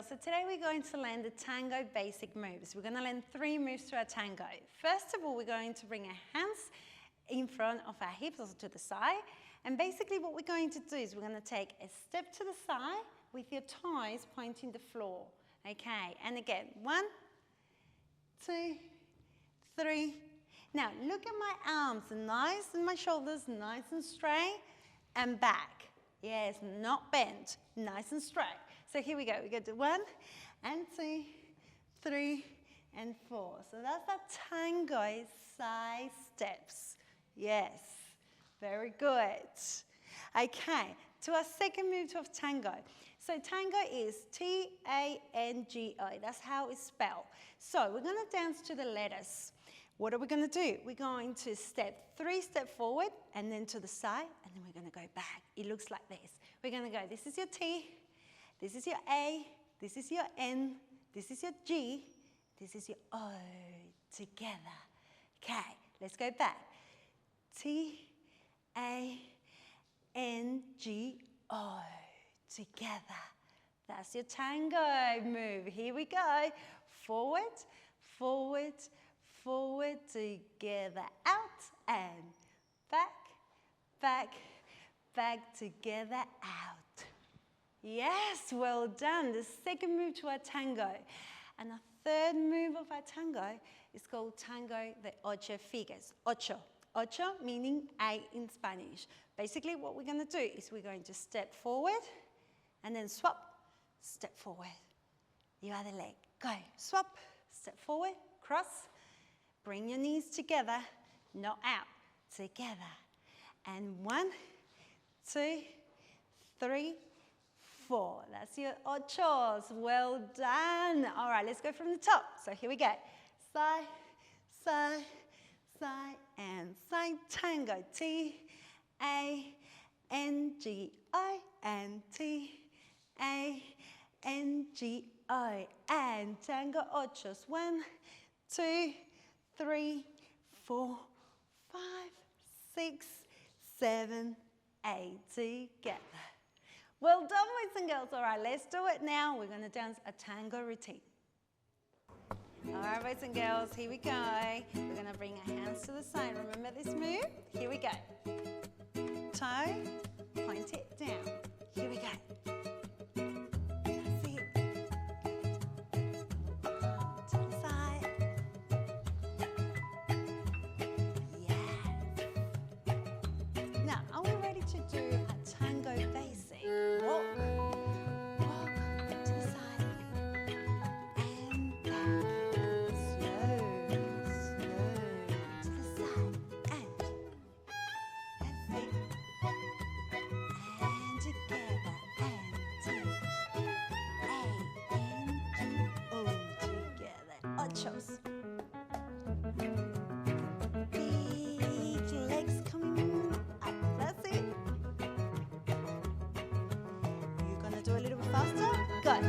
So today we're going to learn the tango basic moves. We're going to learn 3 moves to our tango. First of all, we're going to bring our hands in front of our hips, also to the side. And basically what we're going to do is we're going to take a step to the side with your toes pointing the floor. Okay, and again, 1, 2, 3. Now look at my arms, nice, and my shoulders nice and straight, and back. Yes, not bent, nice and straight. So here we go. We're going to do 1 and 2, 3 and 4. So that's our tango side steps. Yes, very good. Okay, to our second move of tango. So tango is T-A-N-G-O. That's how it's spelled. So we're going to dance to the letters. What are we going to do? We're going to step 3 steps forward and then to the side, and then we're going to go back. It looks like this. We're going to go, this is your T, this is your A, this is your N, this is your G, this is your O, together. Okay, let's go back. T, A, N, G, O, together. That's your tango move. Here we go. Forward, forward, forward, together, out, and back, back, back, together, out. Yes, well done. The second move to our tango. And the third move of our tango is called tango de ocho figures. Ocho. Ocho meaning 8 in Spanish. Basically what we're going to do is we're going to step forward and then swap, step forward. The other leg. Go. Swap, step forward, cross. Bring your knees together, not out, together. And 1, 2, 3, 4. That's your ochos. Well done. All right, let's go from the top. So here we go. Side, side, side, and side. Tango. T-A-N-G-O and T-A-N-G-O. And tango ochos. 1, 2, 3, 4, 5, 6, 7, 8. Together. Well done, boys and girls. All right, let's do it now. We're going to dance a tango routine. All right, boys and girls, here we go. We're going to bring our hands to the side. Remember this move? Here we go. Toe, point it down. Here we go. That's it. To the side. Yes. Now, are we ready to do a tango basic? Walk, walk to the side and back. Slow, slow to the side and that's it. And together and T-A-N-G-O together. Ochos. Big legs coming up. That's it. Do a little bit faster. Good.